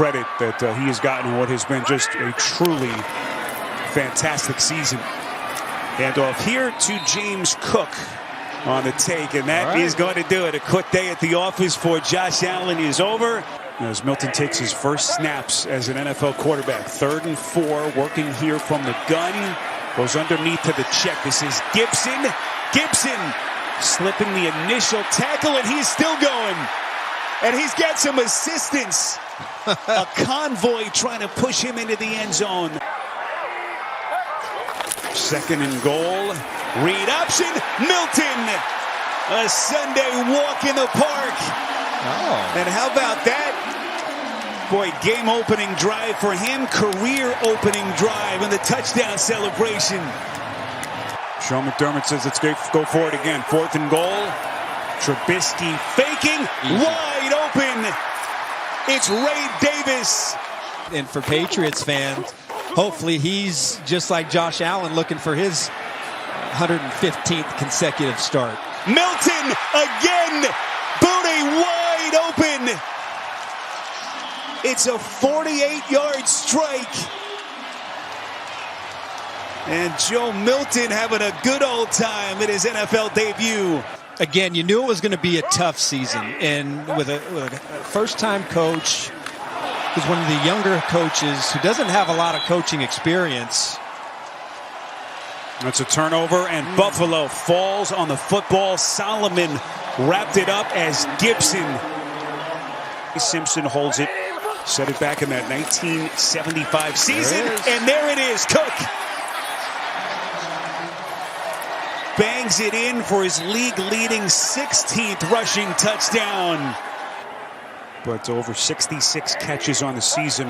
credit that he has gotten what has been just a truly fantastic season. Handoff here to James Cook on the take, and that is going to do it. A quick day at the office for Josh Allen is over as Milton takes his first snaps as an NFL quarterback. 3rd and 4, working here from the gun. Goes underneath to the check. This is Gibson. Gibson slipping the initial tackle, and he's still going. And he's got some assistance. A convoy trying to push him into the end zone. 2nd and goal. Read option. Milton. A Sunday walk in the park. And how about that? Boy, game opening drive for him. Career opening drive and the touchdown celebration. Sean McDermott says let's go for it again. 4th and goal. Trubisky faking. Wide open. It's Ray Davis. And for Patriots fans, hopefully he's just like Josh Allen looking for his 115th consecutive start. Milton again. Booty wide open. It's a 48-yard strike. And Joe Milton having a good old time at his NFL debut. Again, you knew it was going to be a tough season. And with a first-time coach, who's one of the younger coaches who doesn't have a lot of coaching experience. That's a turnover, and Buffalo falls on the football. Solomon wrapped it up as Gibson. Simpson holds it. Set it back in that 1975 season. And there it is. Cook bangs it in for his league-leading 16th rushing touchdown. But over 66 catches on the season.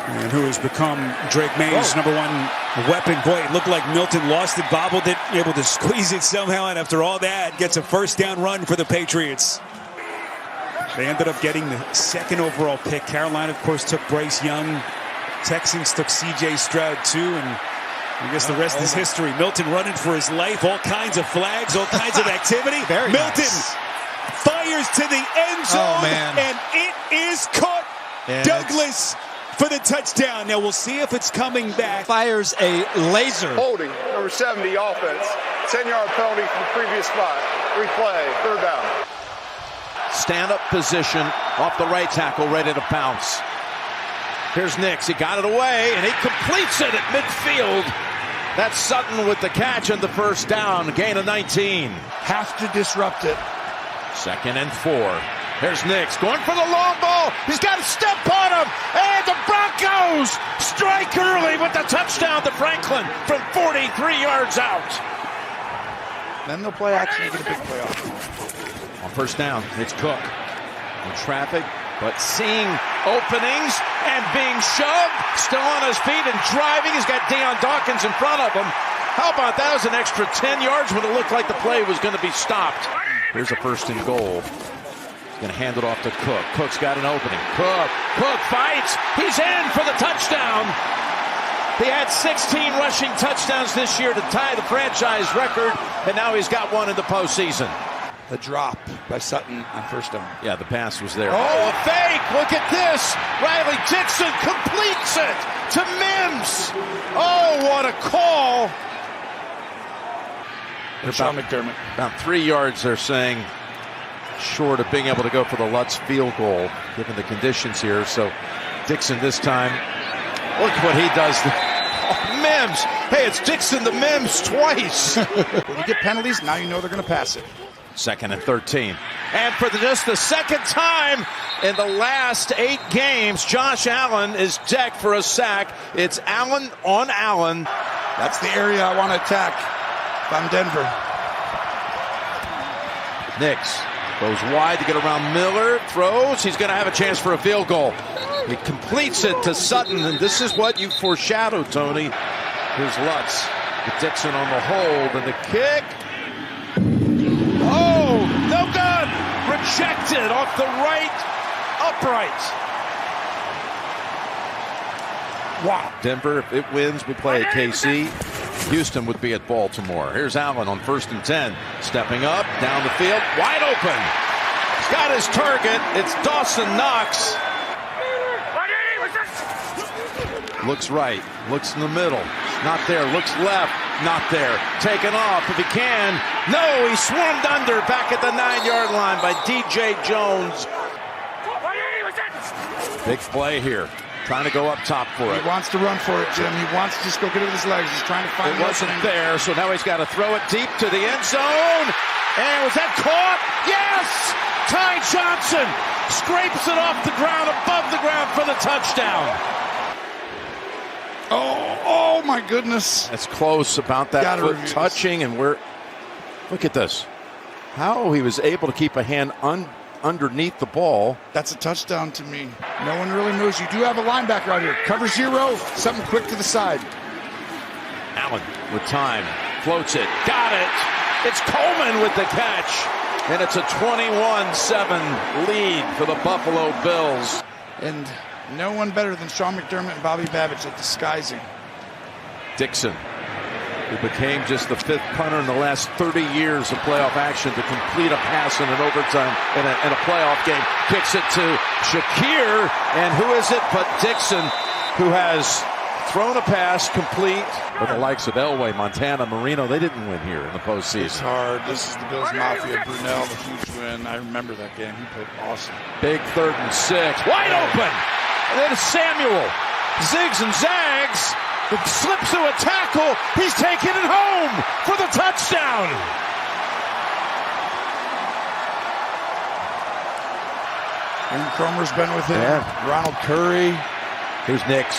And who has become Drake May's #1 weapon. Boy, it looked like Milton lost it, bobbled it, able to squeeze it somehow. And after all that, gets a first down run for the Patriots. They ended up getting the 2nd overall pick. Carolina, of course, took Bryce Young. Texans took C.J. Stroud, too. And I guess the rest is history. Milton running for his life. All kinds of flags, all kinds of activity. Milton fires to the end zone. And it is caught. Douglas for the touchdown. Now we'll see if it's coming back. Fires a laser. Holding, number 70, offense. 10-yard penalty from the previous spot. Replay, 3rd down. Stand-up position off the right tackle, ready to pounce. Here's Nix. He got it away, and he completes it at midfield. That's Sutton with the catch and the first down. Gain of 19. Have to disrupt it. 2nd and 4. Here's Nix going for the long ball. He's got a step on him. And the Broncos strike early with the touchdown to Franklin from 43 yards out. Then they'll play action and get a big playoff. On first down, it's Cook. In traffic, but seeing openings and being shoved. Still on his feet and driving. He's got Deion Dawkins in front of him. How about that? Was an extra 10 yards when it looked like the play was going to be stopped. Here's a 1st and goal. He's going to hand it off to Cook. Cook's got an opening. Cook fights. He's in for the touchdown. He had 16 rushing touchdowns this year to tie the franchise record, and now he's got one in the postseason. The drop by Sutton on 1st down. Yeah, the pass was there. Oh, a fake! Look at this! Riley Dixon completes it to Mims! Oh, what a call! Sean McDermott. About 3 yards, they're saying, short of being able to go for the Lutz field goal, given the conditions here. So Dixon this time, look what he does. Oh, Mims! Hey, it's Dixon to Mims twice! When you get penalties, now you know they're going to pass it. 2nd and 13. And for just the 2nd time in the last 8 games, Josh Allen is decked for a sack. It's Allen on Allen. That's the area I want to attack if I'm Denver. Nix goes wide to get around Miller. Throws. He's going to have a chance for a field goal. He completes it to Sutton, and this is what you foreshadowed, Tony. Here's Lutz with Dixon on the hold, and the kick. Oh, no good! Rejected off the right upright. Wow. Denver, if it wins, we play at KC. Houston would be at Baltimore. Here's Allen on 1st and 10. Stepping up, down the field, wide open. got his target. It's Dawson Knox. Looks right, looks in the middle, not there, looks left, not there, taken off if he can. No, he swarmed under back at the 9-yard line by DJ Jones. Big play here, trying to go up top for it. He wants to run for it, Jim. He wants to just go get it with his legs. He's trying to find it. Wasn't there, so now he's got to throw it deep to the end zone. And was that caught? Yes! Ty Johnson scrapes it off the ground, above the ground for the touchdown. Oh my goodness. That's close, about that foot touching, and look at this. How he was able to keep a hand underneath the ball. That's a touchdown to me. No one really moves. You do have a linebacker out here. Cover 0, something quick to the side. Allen with time, floats it, got it. It's Coleman with the catch, and it's a 21-7 lead for the Buffalo Bills. And no one better than Sean McDermott and Bobby Babich at disguising. Dixon, who became just the 5th punter in the last 30 years of playoff action to complete a pass in an overtime in a playoff game, kicks it to Shakir, and who is it but Dixon, who has thrown a pass complete. With the likes of Elway, Montana, Marino, they didn't win here in the postseason. It's hard. This is the Bills Mafia. Brunell, the huge win. I remember that game. He played awesome. Big 3rd and 6, wide open. And then Samuel zigs and zags, slips through a tackle. He's taking it home for the touchdown. And Cromer's been with him. Yeah. Ronald Curry. Here's Nix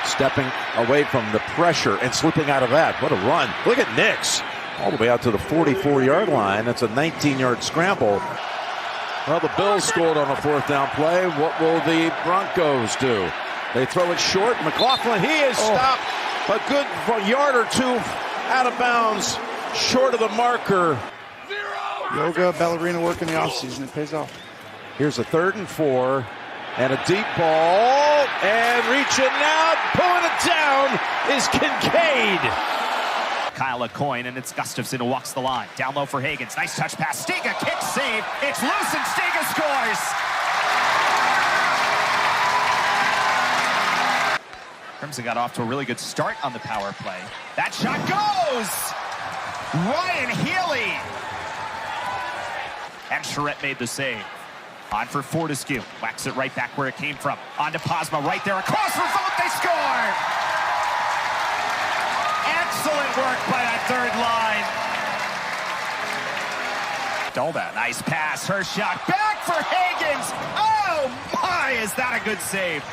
stepping away from the pressure and slipping out of that. What a run. Look at Nix. All the way out to the 44-yard line. That's a 19-yard scramble. Well, the Bills scored on a 4th down play. What will the Broncos do? They throw it short. McLaughlin, he is stopped a good yard or 2 out of bounds, short of the marker. Yoga, ballerina work in the offseason. It pays off. Here's a 3rd and 4 and a deep ball, and reaching out, pulling it down is Kincaid. Kyle Coyne, and it's Gustafson who walks the line. Down low for Higgins. Nice touch pass. Stiga kick save. It's loose and Stiga scores. Crimson got off to a really good start on the power play. That shot goes! Ryan Healy! And Charette made the save. On for Fortescue. Whacks it right back where it came from. On to Posma right there. Across for Vogt. They score! Excellent work by that 3rd line. Dolda, nice pass. Her shot back for Higgins. Oh my, is that a good save?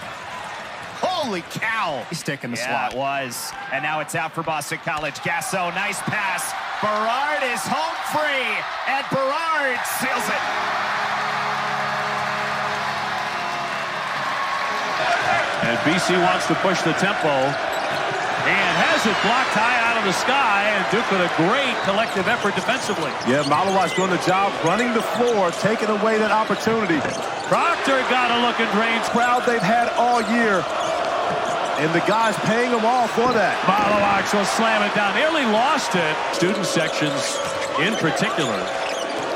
Holy cow. He's sticking the slot. It was. And now it's out for Boston College. Gasso, nice pass. Berard is home free. And Berard seals it. And BC wants to push the tempo and has it blocked high out of the sky, and Duke with a great collective effort defensively. Yeah, Malawa's doing the job running the floor, taking away that opportunity. Proctor got a look at Drain's Crowd they've had all year, and the guys paying them all for that. Malawax will slam it down. Nearly lost it. Student sections in particular.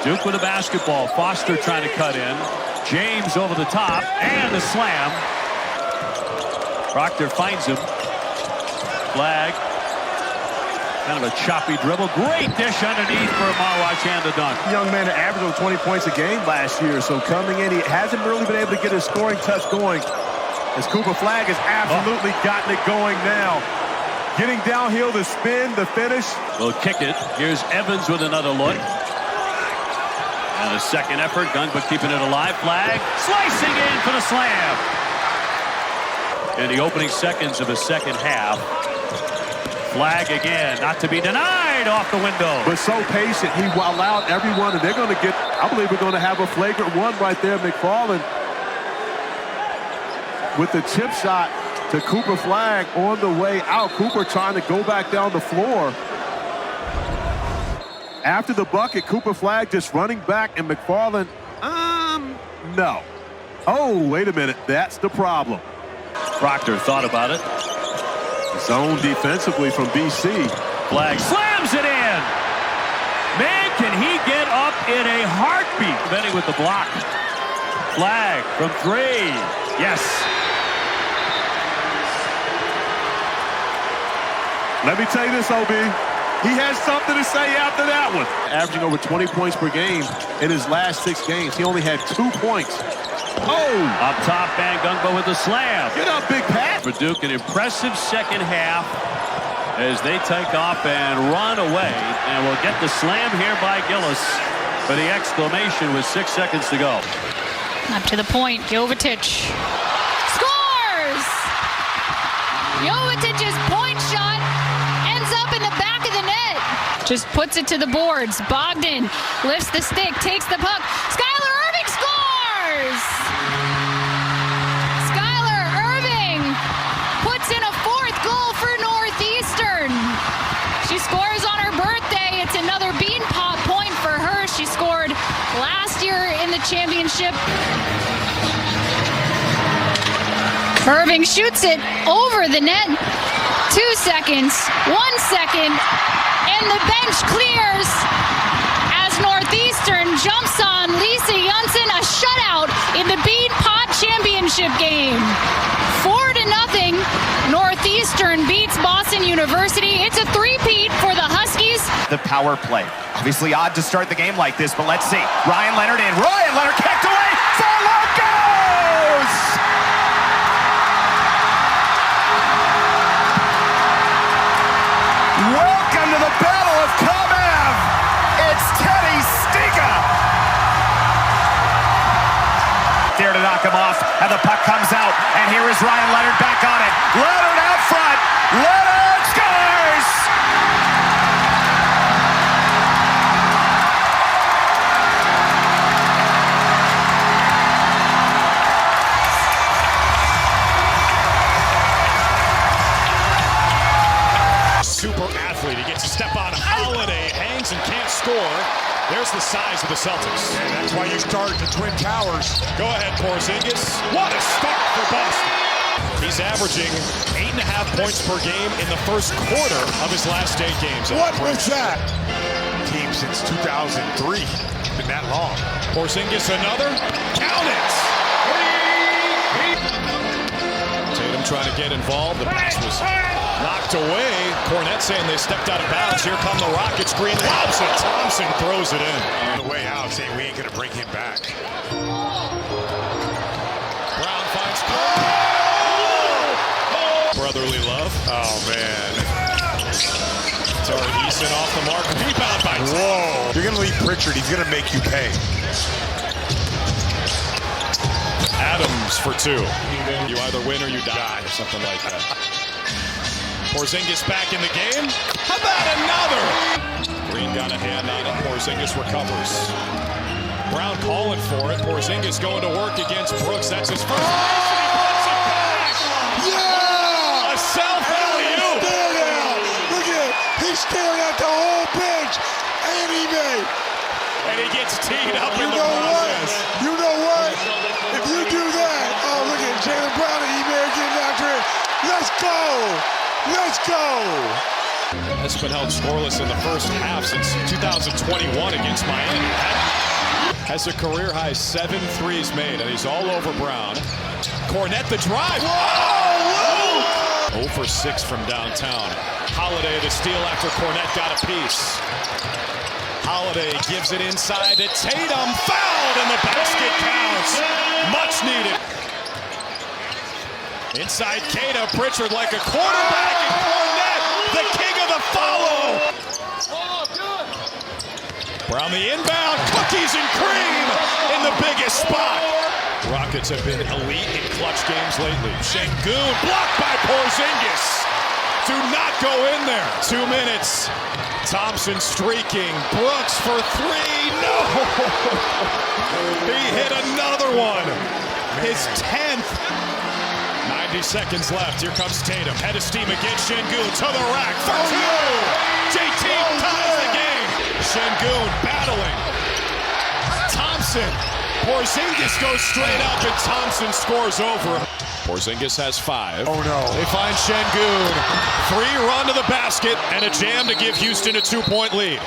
Duke with a basketball. Foster trying to cut in. James over the top, and the slam. Proctor finds him. Flag. Kind of a choppy dribble. Great dish underneath for Malawax and the dunk. Young man that averaged over 20 points a game last year, so coming in, he hasn't really been able to get his scoring touch going. As Cooper Flag has absolutely gotten it going now. Getting downhill, the spin, the finish. Will kick it. Here's Evans with another look. And a second effort. Gunn, but keeping it alive. Flag slicing in for the slam. In the opening seconds of the 2nd half. Flag again, not to be denied, off the window. But so patient, he allowed everyone, and they're going to get, I believe we're going to have a flagrant one right there. McFarland with the chip shot to Cooper Flag on the way out. Cooper trying to go back down the floor. After the bucket, Cooper Flag just running back, and McFarland, no. Oh, wait a minute, that's the problem. Proctor thought about it. Zone defensively from BC. Flag slams it in. Man Can he get up in a heartbeat? Benny with the block. Flag from 3. Yes. Let me tell you this, OB. He has something to say after that one. Averaging over 20 points per game in his last 6 games. He only had 2 points. Oh! Up top, Van Gunbo with the slam. Get up, Big Pat. For Duke, an impressive second half as they take off and run away. And we'll get the slam here by Gillis for the exclamation with 6 seconds to go. Up to the point, Jovetic scores! Jovicic's point shot ends up in the back of the net. Just puts it to the boards. Bogdan lifts the stick, takes the puck. Skylar Irving scores! Skylar Irving puts in a 4th goal for Northeastern. She scores on her birthday. It's another bean pop point for her. She scored last year in the championship. Irving shoots it over the net. 2 seconds, 1 second, and the bench clears as Northeastern jumps on Lisa Janssen, a shutout in the Bean Pot Championship game. 4-0, Northeastern beats Boston University. It's a 3-peat for the Huskies. The power play. Obviously odd to start the game like this, but let's see. Ryan Leonard in. Ryan Leonard kicked away. Forward goes! Welcome to the Battle of Kamev. It's Teddy Stiga. There to knock him off, and the puck comes out, and here is Ryan Leonard back on it. Leonard out front. Leonard scores! Super athlete. He gets a step on Holiday, hangs and can't score. There's the size of the Celtics. And that's why you start the Twin Towers. Go ahead, Porzingis. What a start for Boston. He's averaging 8.5 points per game in the first quarter of his last 8 games. What was that? Team since 2003. Been that long. Porzingis another. Count it. Tatum trying to get involved. The pass was knocked away. Cornette saying they stepped out of bounds. Here come the Rockets. Green lobs it. Thompson throws it in. On the way out, saying we ain't going to bring him back. Brown finds brotherly love. Oh, man. Tari Eason off the mark. Rebound by Tom. Whoa. You're going to leave Pritchard. He's going to make you pay. Adams for 2. You either win or you die, or something like that. Porzingis back in the game. How about another? Green got a hand on it. Porzingis recovers. Brown calling for it. Porzingis going to work against Brooks. That's his first. Yeah! A self-alley-oop. Look at it. He's staring at the whole bench. And he made. And he gets teed up in the know process. What? You know what? If you do that, oh, look at Jaylen Brown and Email getting after it. Let's go. Let's go! Has been held scoreless in the first half since 2021 against Miami. Has a career-high 7 threes made, and he's all over Brown. Cornette the drive. Whoa! 0 for 6 from downtown. Holiday the steal after Cornette got a piece. Holiday gives it inside to Tatum. Fouled, and the basket counts. Much needed. Inside Keita, Pritchard like a quarterback, and Cornette, the king of the follow. Brown the inbound, cookies and cream in the biggest spot. Rockets have been elite in clutch games lately. Şengün blocked by Porzingis. Do not go in there. 2 minutes. Thompson streaking. Brooks for 3. No! He hit another one. His 10th. 90 seconds left. Here comes Tatum. Head of steam against Şengün to the rack for 2. JT ties the game. Şengün battling. Thompson. Porzingis goes straight up and Thompson scores over. Porzingis has 5. Oh no. They find Şengün. 3 run to the basket and a jam to give Houston a 2-point lead.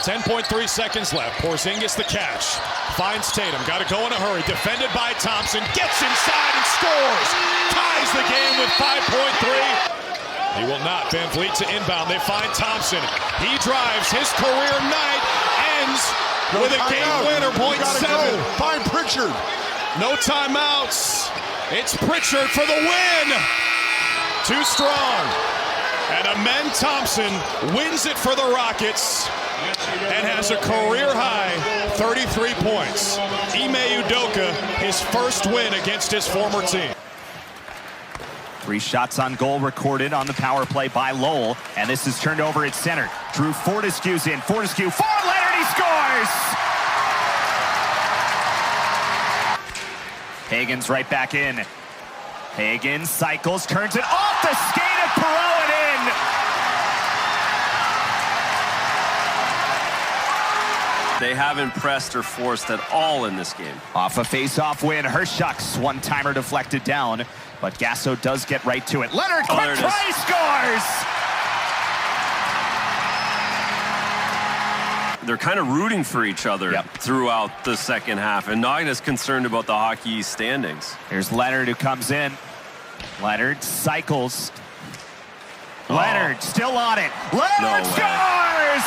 10.3 seconds left. Porzingis the catch. Finds Tatum. Got to go in a hurry. Defended by Thompson. Gets inside and scores. Ties the game with 5.3. He will not. Van Vliet to inbound. They find Thompson. He drives. His career night ends with a game winner. .7. Find Pritchard. No timeouts. It's Pritchard for the win. Too strong. And Amen Thompson wins it for the Rockets and has a career-high 33 points. Ime Udoka, his first win against his former team. 3 shots on goal recorded on the power play by Lowell. And this is turned over at center. Drew Fortescue's in. Fortescue for Leonard. He scores! Higgins right back in. Higgins cycles, turns it off the skate of Perot and in. They haven't pressed or forced at all in this game. Off a face-off win, Hershuk's one-timer deflected down, but Gasso does get right to it. Leonard, quick try, scores! They're kind of rooting for each other throughout the second half, and not as concerned about the Hockey standings. Here's Leonard who comes in. Leonard cycles. Leonard still on it. Leonard scores!